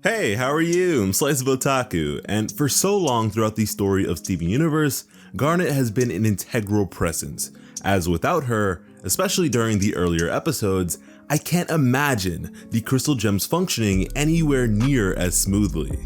Hey, how are you? I'm Slice of Otaku, and for so long throughout the story of Steven Universe, Garnet has been an integral presence, as without her, especially during the earlier episodes, I can't imagine the Crystal Gems functioning anywhere near as smoothly.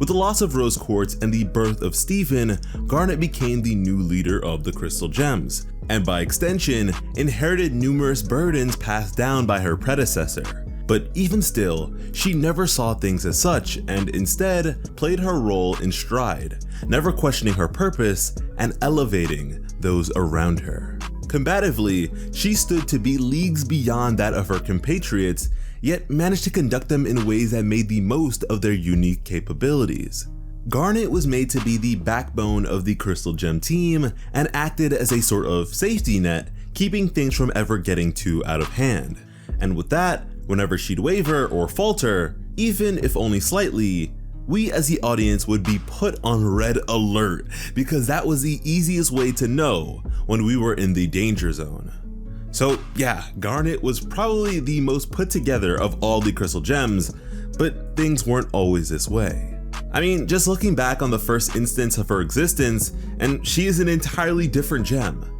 With the loss of Rose Quartz and the birth of Steven, Garnet became the new leader of the Crystal Gems, and by extension, inherited numerous burdens passed down by her predecessor. But even still, she never saw things as such and instead played her role in stride, never questioning her purpose and elevating those around her. Combatively, she stood to be leagues beyond that of her compatriots, yet managed to conduct them in ways that made the most of their unique capabilities. Garnet was made to be the backbone of the Crystal Gem team and acted as a sort of safety net, keeping things from ever getting too out of hand. And with that, whenever she'd waver or falter, even if only slightly, we as the audience would be put on red alert because that was the easiest way to know when we were in the danger zone. So yeah, Garnet was probably the most put together of all the Crystal Gems, but things weren't always this way. I mean, just looking back on the first instance of her existence, and she is an entirely different gem.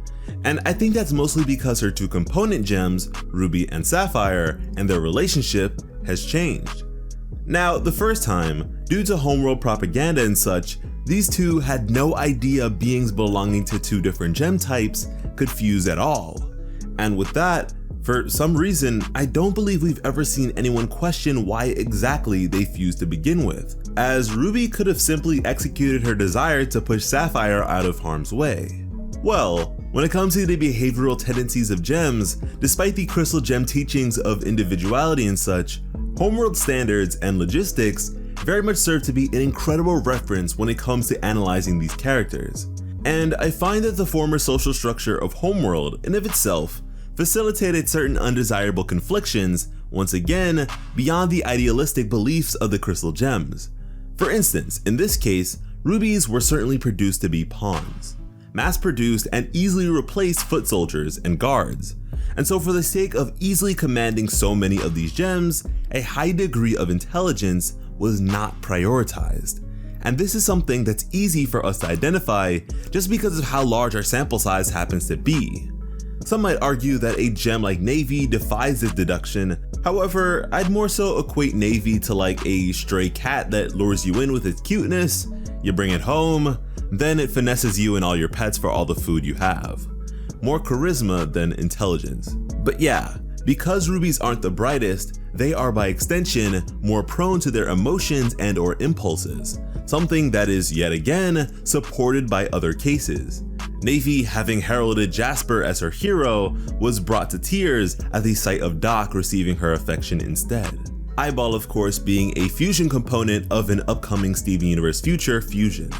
And I think that's mostly because her two component gems, Ruby and Sapphire, and their relationship has changed. Now, the first time, due to homeworld propaganda and such, these two had no idea beings belonging to two different gem types could fuse at all. And with that, for some reason, I don't believe we've ever seen anyone question why exactly they fused to begin with, as Ruby could have simply executed her desire to push Sapphire out of harm's way. Well, when it comes to the behavioral tendencies of gems, despite the Crystal Gem teachings of individuality and such, homeworld standards and logistics very much serve to be an incredible reference when it comes to analyzing these characters. And I find that the former social structure of homeworld in of itself facilitated certain undesirable conflictions, once again, beyond the idealistic beliefs of the Crystal Gems. For instance, in this case, rubies were certainly produced to be pawns, mass-produced and easily replaced foot soldiers and guards. And so for the sake of easily commanding so many of these gems, a high degree of intelligence was not prioritized. And this is something that's easy for us to identify just because of how large our sample size happens to be. Some might argue that a gem like Navy defies this deduction. However, I'd more so equate Navy to like a stray cat that lures you in with its cuteness, you bring it home, then it finesses you and all your pets for all the food you have. More charisma than intelligence. But yeah, because rubies aren't the brightest, they are by extension more prone to their emotions and or impulses, something that is yet again supported by other cases. Navy, having heralded Jasper as her hero, was brought to tears at the sight of Doc receiving her affection instead. Eyeball, of course, being a fusion component of an upcoming Steven Universe future fusion.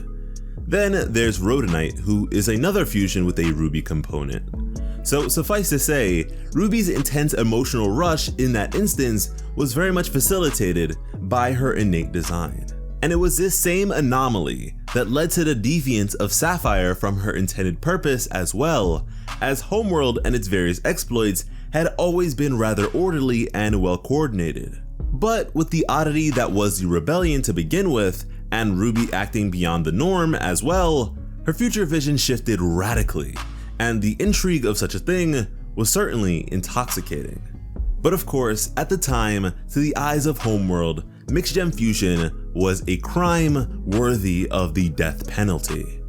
Then there's Rhodonite, who is another fusion with a Ruby component. So suffice to say, Ruby's intense emotional rush in that instance was very much facilitated by her innate design. And it was this same anomaly that led to the deviance of Sapphire from her intended purpose, as well as Homeworld and its various exploits had always been rather orderly and well coordinated. But with the oddity that was the rebellion to begin with, and Ruby acting beyond the norm as well, her future vision shifted radically, and the intrigue of such a thing was certainly intoxicating. But of course, at the time, to the eyes of Homeworld, mixed gem fusion was a crime worthy of the death penalty.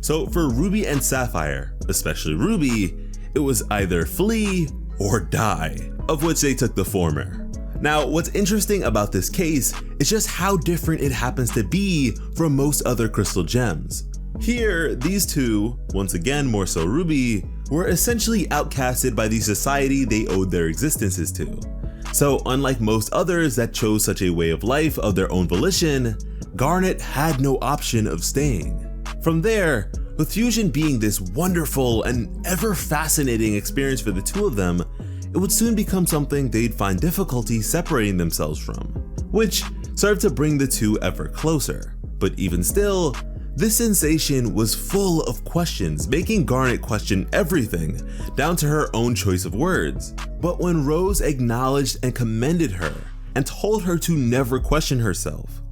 So for Ruby and Sapphire, especially Ruby, it was either flee or die, of which they took the former. Now, what's interesting about this case is just how different it happens to be from most other Crystal Gems. Here, these two, once again more so Ruby, were essentially outcasted by the society they owed their existences to. So unlike most others that chose such a way of life of their own volition, Garnet had no option of staying. From there, with fusion being this wonderful and ever fascinating experience for the two of them, it would soon become something they'd find difficulty separating themselves from, which served to bring the two ever closer. But even still, this sensation was full of questions, making Garnet question everything, down to her own choice of words. But when Rose acknowledged and commended her, and told her to never question herself.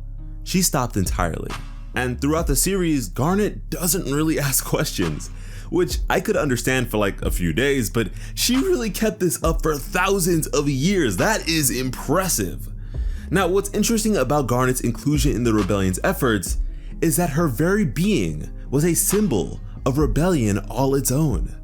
She stopped entirely. And throughout the series, Garnet doesn't really ask questions, which I could understand for like a few days, but she really kept this up for thousands of years. That is impressive. Now, what's interesting about Garnet's inclusion in the rebellion's efforts is that her very being was a symbol of rebellion all its own,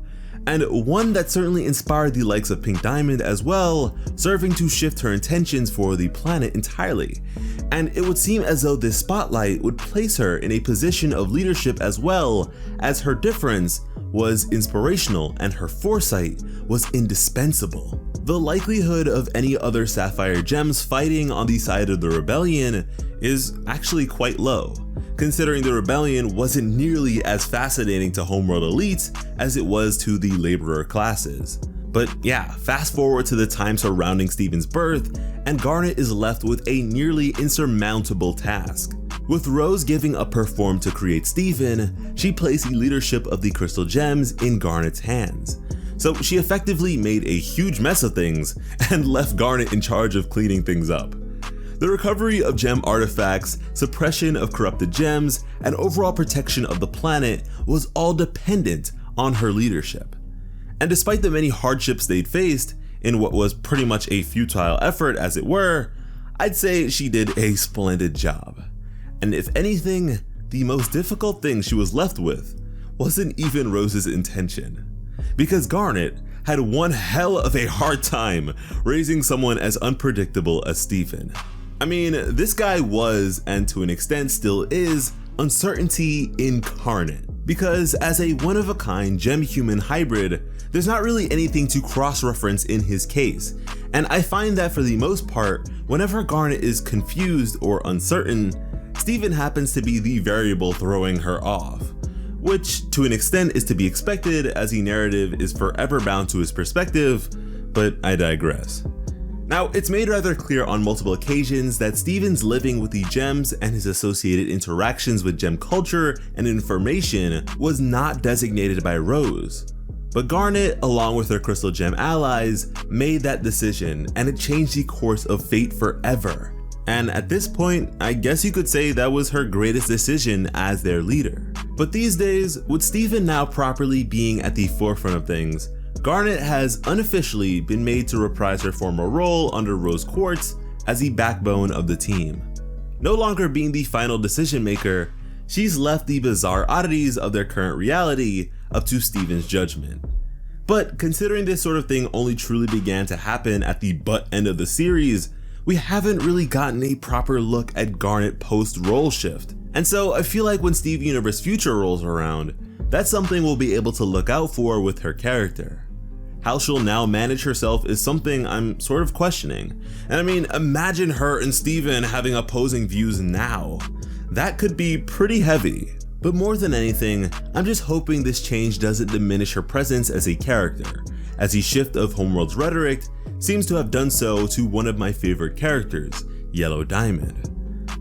and one that certainly inspired the likes of Pink Diamond as well, serving to shift her intentions for the planet entirely. And it would seem as though this spotlight would place her in a position of leadership, as well as her difference was inspirational and her foresight was indispensable. The likelihood of any other Sapphire Gems fighting on the side of the rebellion is actually quite low, considering the rebellion wasn't nearly as fascinating to Homeworld elites as it was to the laborer classes. But yeah, fast forward to the time surrounding Steven's birth, and Garnet is left with a nearly insurmountable task. With Rose giving up her form to create Steven, she placed the leadership of the Crystal Gems in Garnet's hands. So she effectively made a huge mess of things and left Garnet in charge of cleaning things up. The recovery of gem artifacts, suppression of corrupted gems, and overall protection of the planet was all dependent on her leadership. And despite the many hardships they'd faced, in what was pretty much a futile effort as it were, I'd say she did a splendid job. And if anything, the most difficult thing she was left with wasn't even Rose's intention. Because Garnet had one hell of a hard time raising someone as unpredictable as Steven. I mean, this guy was, and to an extent still is, uncertainty incarnate. Because as a one-of-a-kind gem-human hybrid, there's not really anything to cross-reference in his case. And I find that for the most part, whenever Garnet is confused or uncertain, Steven happens to be the variable throwing her off. Which to an extent is to be expected, as the narrative is forever bound to his perspective, but I digress. Now, it's made rather clear on multiple occasions that Steven's living with the gems and his associated interactions with gem culture and information was not designated by Rose. But Garnet, along with her Crystal Gem allies, made that decision, and it changed the course of fate forever. And at this point, I guess you could say that was her greatest decision as their leader. But these days, with Steven now properly being at the forefront of things, Garnet has unofficially been made to reprise her former role under Rose Quartz as the backbone of the team. No longer being the final decision maker, she's left the bizarre oddities of their current reality up to Steven's judgment. But considering this sort of thing only truly began to happen at the butt end of the series, we haven't really gotten a proper look at Garnet post-role shift. And so I feel like when Steven Universe Future rolls around, that's something we'll be able to look out for with her character. How she'll now manage herself is something I'm sort of questioning. And I mean, imagine her and Steven having opposing views now. That could be pretty heavy. But more than anything, I'm just hoping this change doesn't diminish her presence as a character, as the shift of Homeworld's rhetoric seems to have done so to one of my favorite characters, Yellow Diamond.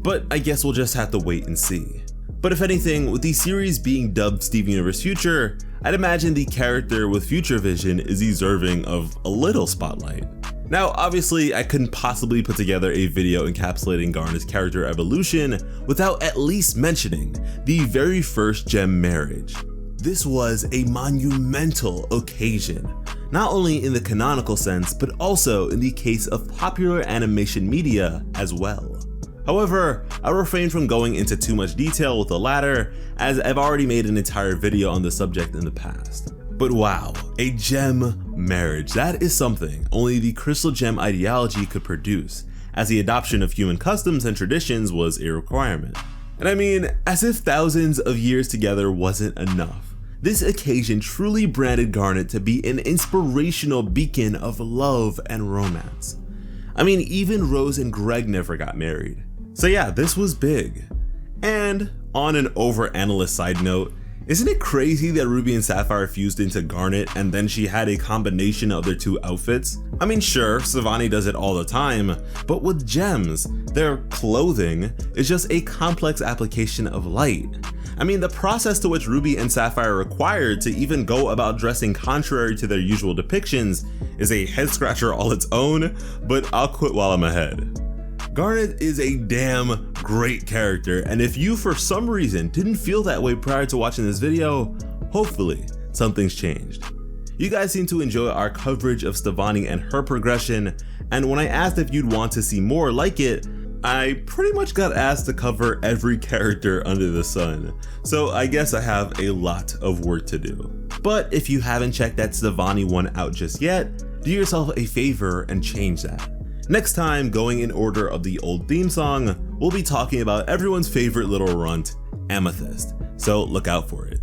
But I guess we'll just have to wait and see. But if anything, with the series being dubbed Steven Universe Future, I'd imagine the character with future vision is deserving of a little spotlight. Now, obviously, I couldn't possibly put together a video encapsulating Garnet's character evolution without at least mentioning the very first gem marriage. This was a monumental occasion, not only in the canonical sense, but also in the case of popular animation media as well. However, I'll refrain from going into too much detail with the latter, as I've already made an entire video on the subject in the past. But wow, a gem marriage, that is something only the Crystal Gem ideology could produce, as the adoption of human customs and traditions was a requirement. And I mean, as if thousands of years together wasn't enough, this occasion truly branded Garnet to be an inspirational beacon of love and romance. I mean, even Rose and Greg never got married. So yeah, this was big. And on an over-analyst side note, isn't it crazy that Ruby and Sapphire fused into Garnet and then she had a combination of their two outfits? I mean, sure, Savani does it all the time, but with gems, their clothing is just a complex application of light. I mean, the process to which Ruby and Sapphire required to even go about dressing contrary to their usual depictions is a head scratcher all its own, but I'll quit while I'm ahead. Garnet is a damn great character, and if you for some reason didn't feel that way prior to watching this video, hopefully something's changed. You guys seem to enjoy our coverage of Stevonnie and her progression, and when I asked if you'd want to see more like it, I pretty much got asked to cover every character under the sun, so I guess I have a lot of work to do. But if you haven't checked that Stevonnie one out just yet, do yourself a favor and change that. Next time, going in order of the old theme song, we'll be talking about everyone's favorite little runt, Amethyst, so look out for it.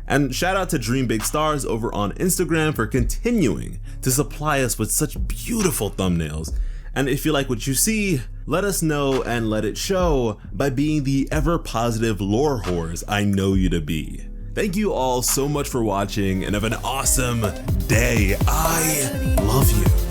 And shout out to Dream Big Stars over on Instagram for continuing to supply us with such beautiful thumbnails. And if you like what you see, let us know and let it show by being the ever positive lore whores I know you to be. Thank you all so much for watching and have an awesome day. I love you.